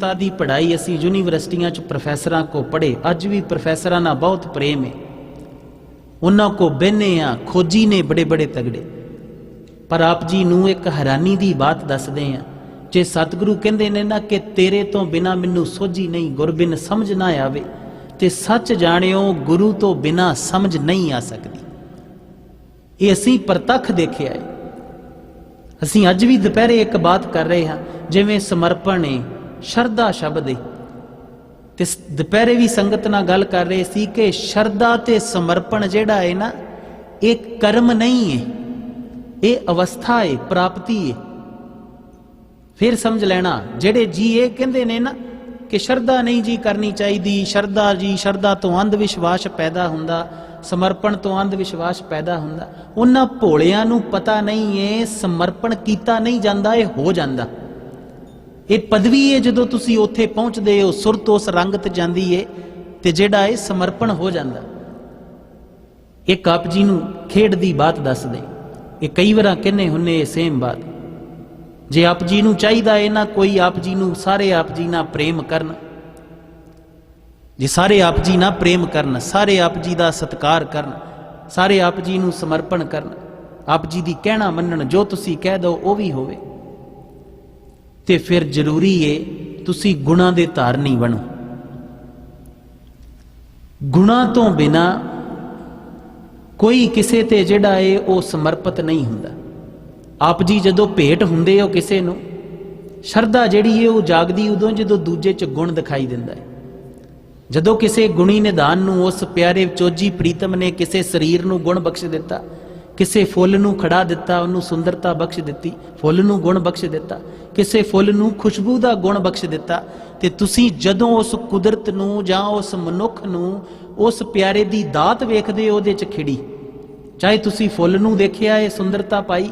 पिता की पढ़ाई असी यूनीवर्सिटियां च प्रोफैसरां को पढ़े, अज भी प्रोफैसरां नाल बहुत प्रेम है, उन्हां को बहने आ, खोजी ने बड़े बड़े तगड़े। पर आप जी नूं एक हैरानी की बात दसदे आ, जे सतगुरु कहंदे ने ना कि तेरे तो बिना मैनू सोझी नहीं, गुर बिन समझ ना आवे, ते सच जाणियो गुरु तो बिना समझ नहीं आ सकती। ये असी प्रतख देखिया है। असी अज भी दोपहरे एक बात कर रहे हाँ, जिवें समर्पण है, शरदा शब्द है, ते दोपहरे भी संगत नाल गल कर रहे सी कि शरदा ते समर्पण जिहड़ा है ना, एक कर्म नहीं है, ये अवस्था है, प्राप्ति है। फिर समझ लेना, जेड़े जी ये कहंदे ने ना कि शरदा नहीं जी करनी चाहिए, शरदा जी, शरदा तो अंधविश्वास पैदा हुंदा, समर्पण तो अंधविश्वास पैदा हुंदा, उन्हां भोलियां नूं पता नहीं है समर्पण कीता नहीं जांदा, ये हो जांदा। ये पदवी है, जदों तुसीं उत्थे पहुंचदे हो, सुरत उस रंग ते जांदी है, ते जिहड़ा है समर्पण हो जांदा। एक आप जी नूं खेड दी बात दस दे, ये कई वार कहने हुन्ने सेम बात, जे आप जी नूं चाहीदा है ना कोई आप जी नूं, सारे आप जी ना प्रेम करन, जे सारे आप जी ना प्रेम करन, सारे आप जी दा सत्कार करन, सारे आप जी नूं समर्पण करन, आप जी दी कहना मनन, जो तुसीं कह दो वो भी होवे, ते फिर जरूरी है तुसीं गुणां दे धारनी बनो। गुणां तो बिना कोई किसे ते जिहड़ा है वो समर्पित नहीं हुंदा। आप जी जदों भेट हुंदे हो किसे नूं, शरदा जिहड़ी है वो जागदी उदों जदों दूजे च गुण दिखाई दिंदा है। जदों किसे गुणी निधान नूं उस प्यारे चोजी प्रीतम ने किसे शरीर नूं गुण बख्श दिता, किसे फुੱਲ नूं खड़ा दिता, उन्होंने सुंदरता बख्श दिती, फुੱਲ नूं गुण बख्श दिता, किसे फुੱਲ नूं खुशबू दा गुण बख्श दिता, ते तुसीं जदों उस कुदरत नूं जां उस मनुख नूं उस प्यारे दी दात वेखदे हो, उहदे च खिड़ी, चाहे तुसीं फुੱਲ नूं देखिया है सुंदरता पाई,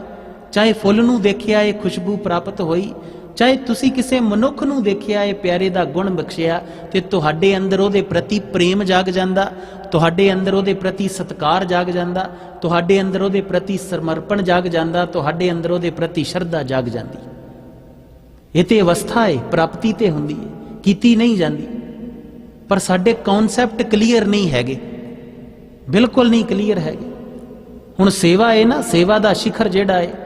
चाहे फुੱਲ नूं देखिया है खुशबू प्राप्त होई, चाहे तुसी किसी मनुख नूं देखिया है प्यारे दा गुण बख्शिया, ते तुहाडे अंदर उहदे प्रति प्रेम जाग जांदा, तुहाडे अंदर उहदे प्रति सत्कार जाग जांदा, तुहाडे अंदर उहदे प्रति समर्पण जाग जांदा, तुहाडे अंदर उहदे प्रति शरधा जाग जांदी। ये ते अवस्था है, प्राप्ति ते हुंदी है, कीती नहीं जांदी। पर साडे कॉन्सैप्ट क्लीयर नहीं हैगे, बिल्कुल नहीं क्लीयर हैगे। हुण सेवा है ना, सेवा दा शिखर जिहड़ा है,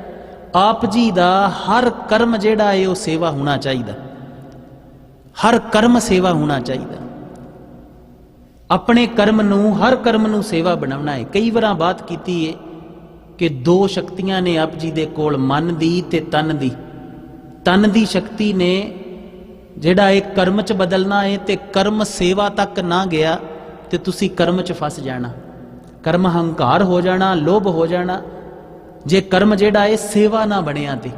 आप जी दा हर कर्म जिहड़ा है वो सेवा होना चाहिए, हर कर्म सेवा होना चाहिए। अपने कर्म नूं, हर कर्म नूं सेवा बनाना है। कई बार बात कीती है कि दो शक्तियां ने आप जी दे कोल, मन दी ते तन दी। तन दी शक्ति ने जिहड़ा एक कर्म च बदलना है, ते कर्म सेवा तक ना गया ते तुसी कर्म च फस जाना, कर्म हंकार हो जाना, लोभ हो जाना। जे कर्म जिहड़ा है सेवा ना बनिया, ते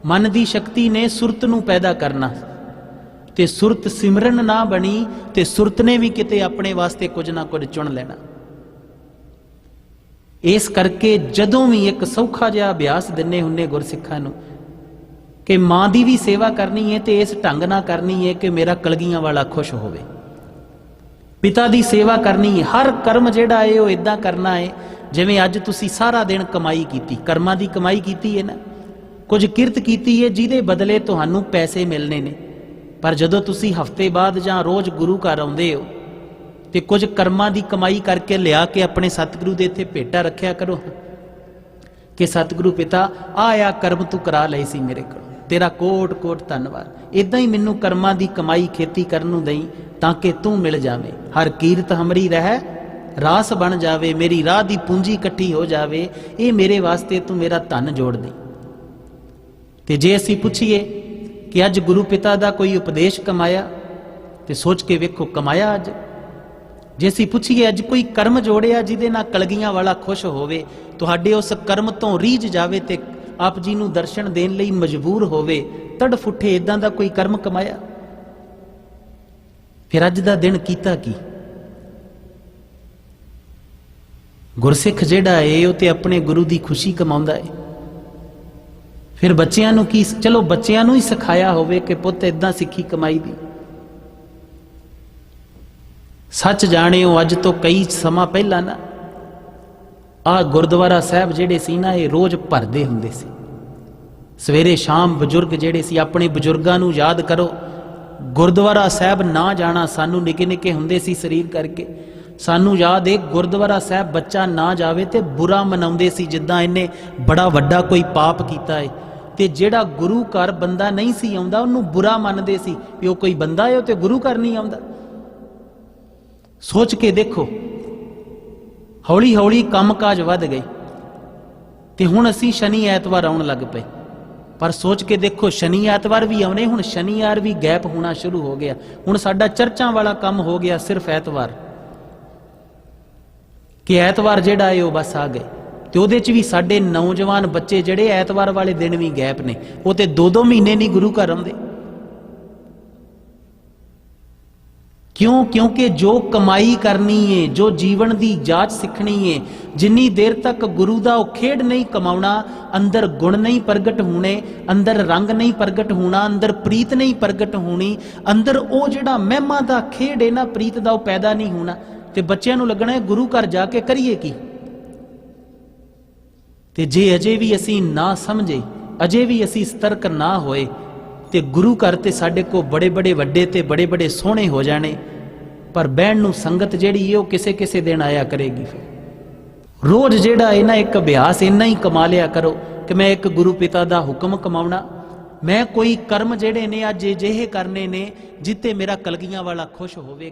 मन दी शक्ति ने सुरत नूं पैदा करना, ते सुरत सिमरन ना बनी, ते सुरत ने भी किते अपने वास्ते कुछ ना कुछ चुन लेना। इस करके जदों भी एक सौखा जिहा अभ्यास दिन्ने हुन्ने गुरसिखां नूं कि मां दी भी सेवा करनी है, ते इस ढंग नाल करनी है कि मेरा कलगियां वाला खुश होवे। पिता दी सेवा करनी है, हर कर्म जिहड़ा है वो इदां करना है जिवें अज तुसी सारा दिन कमाई कीती, कर्मां दी कमाई कीती है ना, कुछ किरत कीती है जिहदे बदले तुहानूं पैसे मिलने ने। पर जदों तुसी हफ्ते बाद जां रोज गुरु घर आउंदे हो ते कुछ कर्मां दी कमाई करके लिया के अपने सतगुरु दे इत्थे भेटा रखिया करो कि सतगुरु पिता आया कर्म तू करा लए सी मेरे कोल, तेरा कोट कोट धन्नवाद। इदां ही मैनूं कर्मां दी कमाई खेती करन नूं दई ताकि तू मिल जावे, हर कीरत हमरी रह रास बन जावे, मेरी राह दी पूंजी इकट्ठी हो जावे, ये मेरे वास्ते तू मेरा धन जोड़ दे। ते जे असीं पुछीए कि अज गुरु पिता दा कोई उपदेश कमाया, ते सोच के वेखो कमाया अज। जे असीं पुछीए अज कोई कर्म जोड़िया जिहदे नाल कलगियां वाला खुश होवे, तुहाडे उस कर्म तो रीझ जावे ते आप जी नूं दर्शन देण लई मजबूर होवे, तड़फुठे इदां दा कोई कर्म कमाया, फिर अज दा दिन कीता की? गुरसिख जिहड़ा है वो ते अपने गुरु की खुशी कमाउंदा है। फिर बच्चियां नूं की, चलो बच्चियां नूं ही सिखाया होवे कि पुੱਤ इदां सिੱਖੀ कमाई दी। सच जाणिओ अज तो कई समा पहला ना आ गुरुद्वारा साहब जिहड़े सी ना ये रोज भरदे हुंदे सी। सवेरे शाम बजुर्ग जिहड़े सी अपने बजुर्गां नूं याद करो, ਗੁਰਦੁਆਰਾ ਸਾਹਿਬ ਨਾ ਜਾਣਾ, ਸਾਨੂੰ ਨਿੱਕੇ ਨਿੱਕੇ ਹੁੰਦੇ ਸੀ ਸਰੀਰ ਕਰਕੇ, ਸਾਨੂੰ ਯਾਦ ਹੈ ਗੁਰਦੁਆਰਾ ਸਾਹਿਬ ਬੱਚਾ ਨਾ ਜਾਵੇ ਤੇ ਬੁਰਾ ਮਨਾਉਂਦੇ ਸੀ, ਜਿੱਦਾਂ ਇਹਨੇ ਬੜਾ ਵੱਡਾ ਕੋਈ ਪਾਪ ਕੀਤਾ ਹੈ। ਤੇ ਜਿਹੜਾ ਗੁਰੂ ਘਰ ਬੰਦਾ ਨਹੀਂ ਸੀ ਆਉਂਦਾ ਉਹਨੂੰ ਬੁਰਾ ਮੰਨਦੇ ਸੀ ਵੀ ਉਹ ਕੋਈ ਬੰਦਾ ਹੈ, ਉਹ ਤੇ ਗੁਰੂ ਘਰ ਨਹੀਂ ਆਉਂਦਾ। ਸੋਚ ਕੇ ਦੇਖੋ, ਹੌਲੀ ਹੌਲੀ ਕੰਮਕਾਜ ਵੱਧ ਗਏ ਤੇ ਹੁਣ ਅਸੀਂ ਸ਼ਨੀ ਐਤਵਾਰ ਆਉਣ ਲੱਗ ਪਏ। ਪਰ ਸੋਚ ਕੇ ਦੇਖੋ, ਸ਼ਨੀ ਐਤਵਾਰ ਵੀ ਆਉਣੇ, ਹੁਣ ਸ਼ਨੀਵਾਰ ਵੀ ਗੈਪ ਹੋਣਾ ਸ਼ੁਰੂ ਹੋ ਗਿਆ। ਹੁਣ ਸਾਡਾ ਚਰਚਾਂ ਵਾਲਾ ਕੰਮ ਹੋ ਗਿਆ ਸਿਰਫ ਐਤਵਾਰ, ਕਿ ਐਤਵਾਰ ਜਿਹੜਾ ਹੈ ਉਹ ਬਸ ਆ ਗਏ। ਤੇ ਉਹਦੇ 'ਚ ਵੀ ਸਾਡੇ ਨੌਜਵਾਨ ਬੱਚੇ ਜਿਹੜੇ ਐਤਵਾਰ ਵਾਲੇ ਦਿਨ ਵੀ ਗੈਪ ਨੇ, ਉਹ ਤੇ 2-2 ਮਹੀਨੇ ਨਹੀਂ ਗੁਰੂ ਘਰ ਆਉਂਦੇ। ਕਿਉਂ? ਕਿਉਂਕਿ ਜੋ ਕਮਾਈ ਕਰਨੀ ਏ, ਜੋ ਜੀਵਨ ਦੀ ਜਾਂਚ ਸਿੱਖਣੀ ਏ, ਜਿੰਨੀ ਦੇਰ ਤੱਕ ਗੁਰੂ ਦਾ ਉਹ ਖੇਡ ਨਹੀਂ ਕਮਾਉਣਾ, ਅੰਦਰ ਗੁਣ ਨਹੀਂ ਪ੍ਰਗਟ ਹੋਣੇ, ਅੰਦਰ ਰੰਗ ਨਹੀਂ ਪ੍ਰਗਟ ਹੋਣਾ, ਅੰਦਰ ਪ੍ਰੀਤ ਨਹੀਂ ਪ੍ਰਗਟ ਹੋਣੀ, ਅੰਦਰ ਉਹ ਜਿਹੜਾ ਮਹਿਮਾ ਦਾ ਖੇਡ ਹੈ ਨਾ ਪ੍ਰੀਤ ਦਾ, ਉਹ ਪੈਦਾ ਨਹੀਂ ਹੋਣਾ। ਤੇ ਬੱਚਿਆਂ ਨੂੰ ਲੱਗਣਾ ਹੈ ਗੁਰੂ ਘਰ ਜਾ ਕੇ ਕਰੀਏ ਕੀ। ਤੇ ਜੇ ਅਜੇ ਵੀ ਅਸੀਂ ਨਾ ਸਮਝੇ, ਅਜੇ ਵੀ ਅਸੀਂ ਸਤਰਕ ਨਾ ਹੋਏ, ਤੇ ਗੁਰੂ ਘਰ ਤੇ ਸਾਡੇ ਕੋ ਬੜੇ ਬੜੇ ਵੱਡੇ ਤੇ ਬੜੇ ਬੜੇ ਸੋਹਣੇ ਹੋ ਜਾਣੇ, ਪਰ ਬਹਿਣ ਨੂੰ ਸੰਗਤ ਜਿਹੜੀ ਹੈ ਉਹ ਕਿਸੇ ਕਿਸੇ ਦਿਨ ਆਇਆ ਕਰੇਗੀ। ਰੋਜ਼ ਜਿਹੜਾ ਇਹ ਨਾ ਇੱਕ ਅਭਿਆਸ ਇੰਨਾ ਹੀ ਕਮਾ ਲਿਆ ਕਰੋ ਕਿ ਮੈਂ ਇੱਕ ਗੁਰੂ ਪਿਤਾ ਦਾ ਹੁਕਮ ਕਮਾਉਣਾ, ਮੈਂ ਕੋਈ ਕਰਮ ਜਿਹੜੇ ਨੇ ਅੱਜ ਅਜਿਹੇ ਕਰਨੇ ਨੇ ਜਿੱਤੇ ਮੇਰਾ ਕਲਗੀਆਂ ਵਾਲਾ ਖੁਸ਼ ਹੋਵੇ।